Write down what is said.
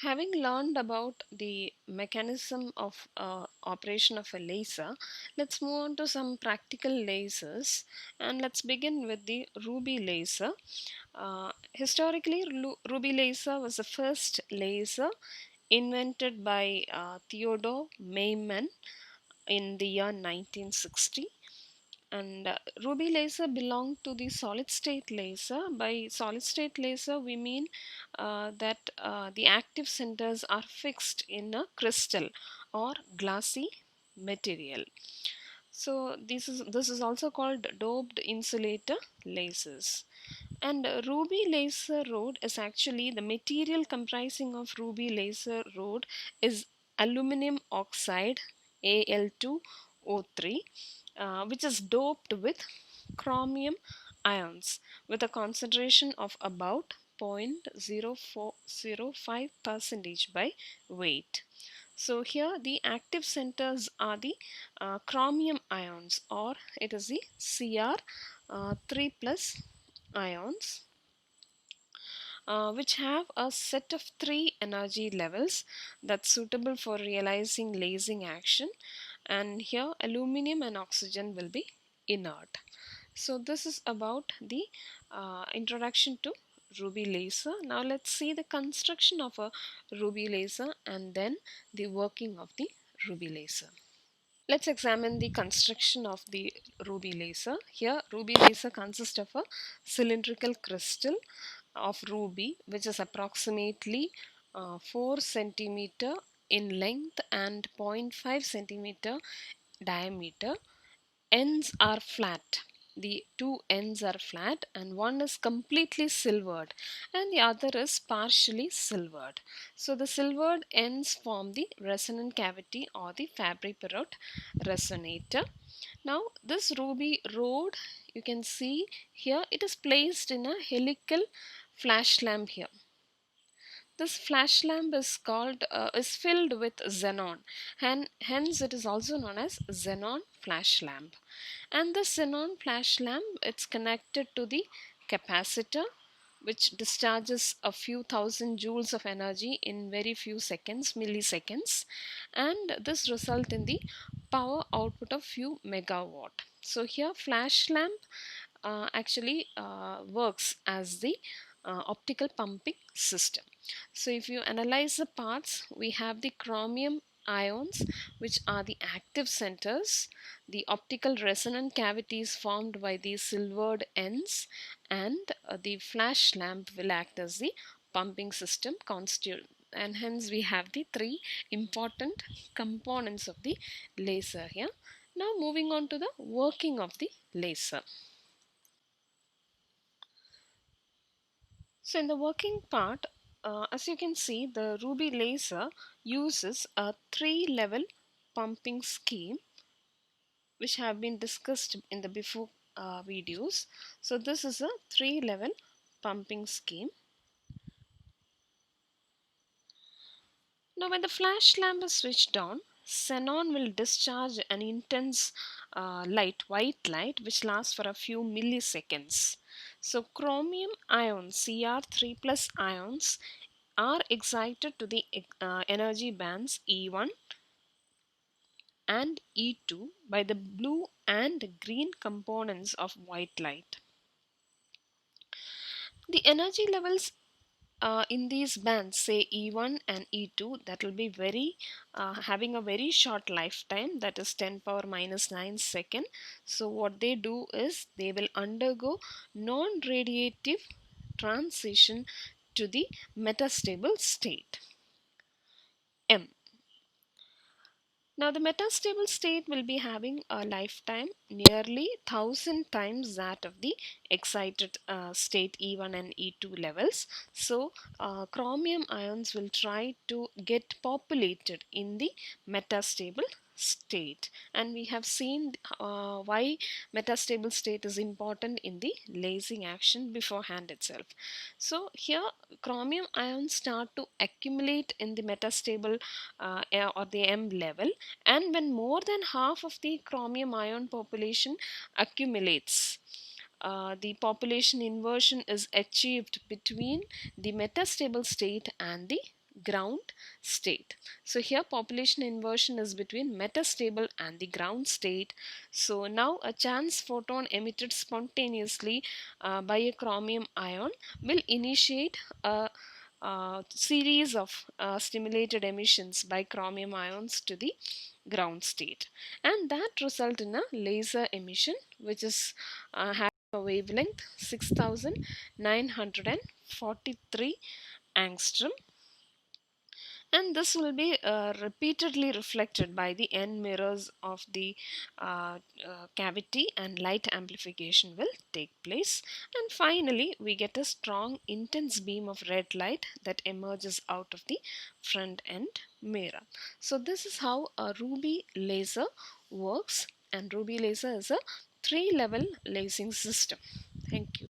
Having learned about the mechanism of operation of a laser, let's move on to some practical lasers, and let's begin with the ruby laser. Historically, ruby laser was the first laser invented by Theodore Maiman in the year 1960. And ruby laser belonged to the solid state laser. By solid state laser we mean that the active centers are fixed in a crystal or glassy material. So this is also called doped insulator lasers. And ruby laser rod is actually the material comprising of ruby laser rod is aluminum oxide Al2O3, which is doped with chromium ions with a concentration of about 0.0405 percentage by weight. So here the active centers are the chromium ions, or it is the Cr 3 plus ions, which have a set of three energy levels that's suitable for realizing lasing action. And here aluminum and oxygen will be inert. So this is about the introduction to ruby laser. Now let's see the construction of a ruby laser and then the working of the ruby laser. Let's examine the construction of the ruby laser. Here, ruby laser consists of a cylindrical crystal of ruby, which is approximately 4 centimeter in length and zero point 0.5 centimeter diameter. Ends are flat. The two ends are flat, and one is completely silvered and the other is partially silvered. So the silvered ends form the resonant cavity or the Fabry-Perot resonator. Now this ruby rod, you can see here, it is placed in a helical flash lamp here. This flash lamp is filled with xenon, and hence it is also known as xenon flash lamp. And the xenon flash lamp, it's connected to the capacitor, which discharges a few thousand joules of energy in very few seconds, milliseconds, and this result in the power output of few megawatt. So here flash lamp actually works as the optical pumping system. So if you analyze the parts, we have the chromium ions, which are the active centers, the optical resonant cavities formed by the silvered ends, and the flash lamp will act as the pumping system constitute, and hence we have the three important components of the laser here. Now moving on to the working of the laser. So in the working part, as you can see, the ruby laser uses a three-level pumping scheme, which have been discussed in the before videos. So this is a three-level pumping scheme. Now when the flash lamp is switched on, xenon will discharge an intense white light, which lasts for a few milliseconds. So chromium ions, Cr3 plus ions, are excited to the energy bands E1 and E2 by the blue and green components of white light. The energy levels in these bands, say E1 and E2, that will be very having a very short lifetime, that is 10 power minus 9 second. So what they do is they will undergo non-radiative transition to the metastable state M. Now the metastable state will be having a lifetime nearly 1000 times that of the excited state E1 and E2 levels. So chromium ions will try to get populated in the metastable state, and we have seen why metastable state is important in the lasing action beforehand itself. So here chromium ions start to accumulate in the metastable or the M level, and when more than half of the chromium ion population accumulates, the population inversion is achieved between the metastable state and the ground state. So here population inversion is between metastable and the ground state. So now a chance photon emitted spontaneously by a chromium ion will initiate a series of stimulated emissions by chromium ions to the ground state, and that result in a laser emission which is having a wavelength 6943 angstrom, and this will be repeatedly reflected by the end mirrors of the cavity, and light amplification will take place, and finally we get a strong intense beam of red light that emerges out of the front end mirror. So this is how a ruby laser works, and ruby laser is a 3-level lasing system. Thank you.